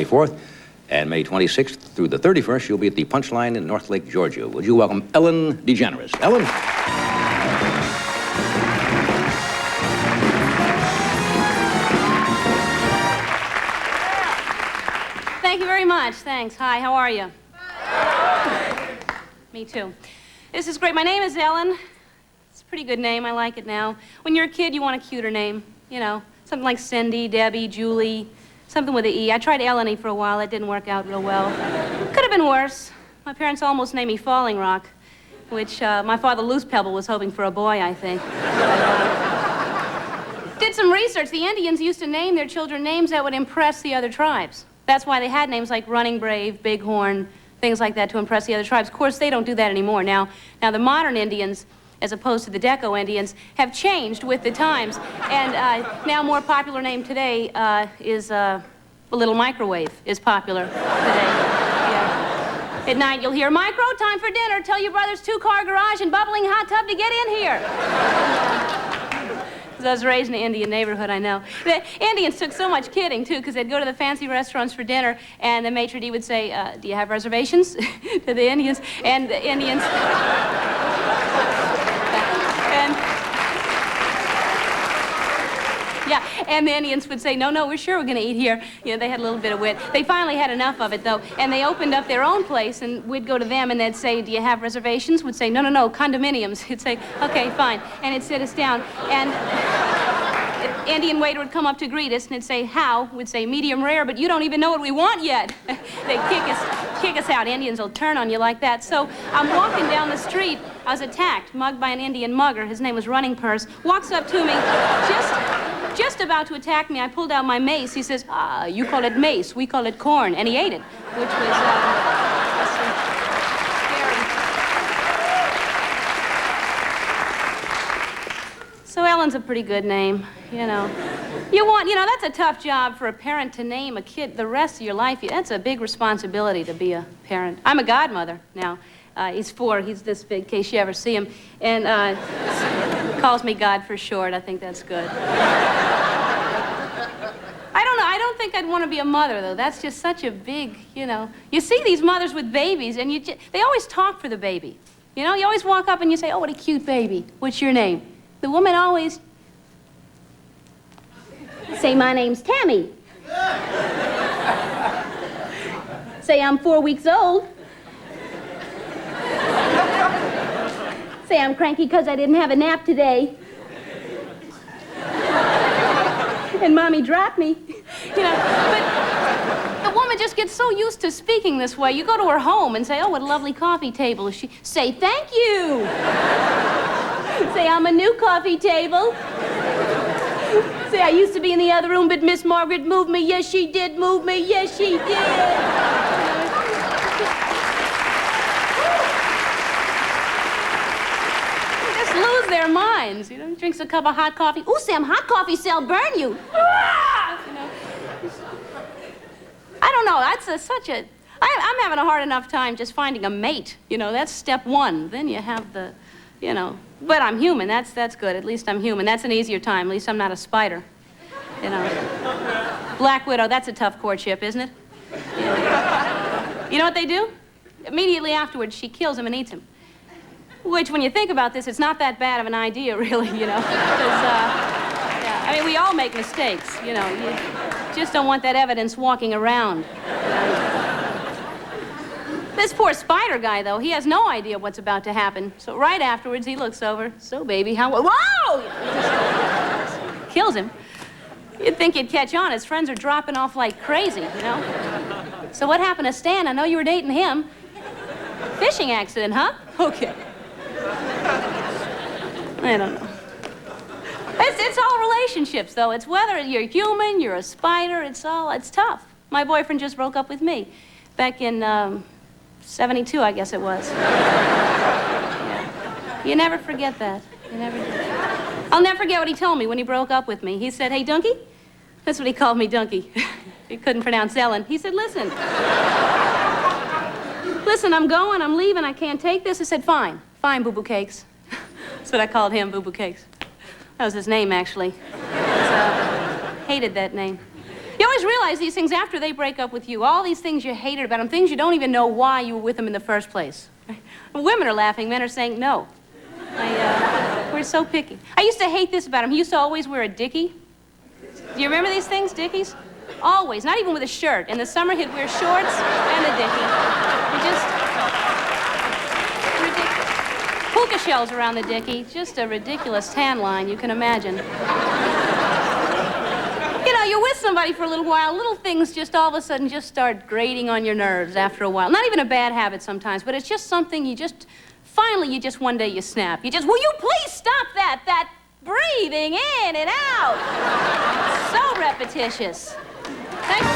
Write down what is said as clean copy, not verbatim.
24th. And May 26th through the 31st, she'll be at the Punchline in North Lake, Georgia. Would you welcome Ellen DeGeneres? Ellen? Thank you very much. Thanks. Hi, how are you? Me too. This is great. My name is Ellen. It's a pretty good name. I like it now. When you're a kid, you want a cuter name. You know, something like Cindy, Debbie, Julie, something with an E. I tried Eleni for a while. It didn't work out real well. Could have been worse. My parents almost named me Falling Rock, which my father, Loose Pebble, was hoping for a boy, I think. Did some research. The Indians used to name their children names that would impress the other tribes. That's why they had names like Running Brave, Bighorn, things like that to impress the other tribes. Of course, they don't do that anymore. Now the modern Indians, as opposed to the Deco Indians, have changed with the times. And now more popular name today is a Little Microwave is popular today. Yeah. At night, you'll hear, "Micro, time for dinner. Tell your brother's 2-car garage and bubbling hot tub to get in here." I was raised in an Indian neighborhood, I know. The Indians took so much kidding, too, because they'd go to the fancy restaurants for dinner, and the maitre d' would say, "Do you have reservations?" to the Indians. And the Indians... and the Indians would say, "No, we're sure we're going to eat here." You know, they had a little bit of wit. They finally had enough of it, though, and they opened up their own place, and we'd go to them, and they'd say, "Do you have reservations?" We'd say, No, condominiums." He'd say, "Okay, fine," and it'd sit us down, and the Indian waiter would come up to greet us, and it'd say, "How?" We'd say, "Medium rare, but you don't even know what we want yet." They'd kick us out. Indians will turn on you like that. So I'm walking down the street. I was attacked, mugged by an Indian mugger. His name was Running Purse. Walks up to me, just about to attack me. I pulled out my mace. He says, "You call it mace, we call it corn." And he ate it, which was scary. So Ellen's a pretty good name, you know. That's a tough job for a parent to name a kid the rest of your life. That's a big responsibility to be a parent. I'm a godmother now. He's 4. He's this big, in case you ever see him. And calls me God for short. I think that's good. I don't know. I don't think I'd want to be a mother, though. That's just such a big, You see these mothers with babies, and they always talk for the baby. You know, you always walk up and you say, "Oh, what a cute baby. What's your name?" The woman always say, "My name's Tammy." Say, "I'm 4 weeks old." Say, "I'm cranky because I didn't have a nap today. And Mommy dropped me." But the woman just gets so used to speaking this way. You go to her home and say, "Oh, what a lovely coffee table." She say, "Thank you." Say, "I'm a new coffee table." Say, "I used to be in the other room, but Miss Margaret moved me." "Yes, she did move me. Yes, she did." Lose their minds, Drinks a cup of hot coffee. "Ooh, Sam, hot coffee cell burn you." I don't know. That's I'm having a hard enough time just finding a mate. That's step 1. Then you have the, But I'm human. That's good. At least I'm human. That's an easier time. At least I'm not a spider. Black Widow. That's a tough courtship, isn't it? You know what they do? Immediately afterwards, she kills him and eats him. Which, when you think about this, it's not that bad of an idea, really, Because, I mean, we all make mistakes, You just don't want that evidence walking around. This poor spider guy, though, he has no idea what's about to happen. So right afterwards, he looks over. "So, baby, how..." Whoa! Just kills him. You'd think he'd catch on. His friends are dropping off like crazy, So what happened to Stan? I know you were dating him. Fishing accident, huh? Okay. I don't know. It's all relationships, though. It's whether you're human, you're a spider, it's tough. My boyfriend just broke up with me back in 72, I guess it was. Yeah. You never forget that. You never do. I'll never forget what he told me when he broke up with me. He said, "Hey, Dunky." That's what he called me, Dunky. He couldn't pronounce Ellen. He said, "Listen, I'm going, I'm leaving, I can't take this." I said, Fine, Boo-Boo Cakes." That's what I called him, Boo-Boo Cakes. That was his name, actually. Hated that name. You always realize these things after they break up with you. All these things you hated about them, things you don't even know why you were with them in the first place. Women are laughing, men are saying no. We're so picky. I used to hate this about him. He used to always wear a dickie. Do you remember these things, dickies? Always, not even with a shirt. In the summer, he'd wear shorts and a dickie. Ridiculous. Puka shells around the dickie. Just a ridiculous tan line, you can imagine. You know, you're with somebody for a little while, little things just all of a sudden just start grating on your nerves after a while. Not even a bad habit sometimes, but it's just something finally you just one day you snap. You just, will you please stop that breathing in and out? So repetitious. Thanks.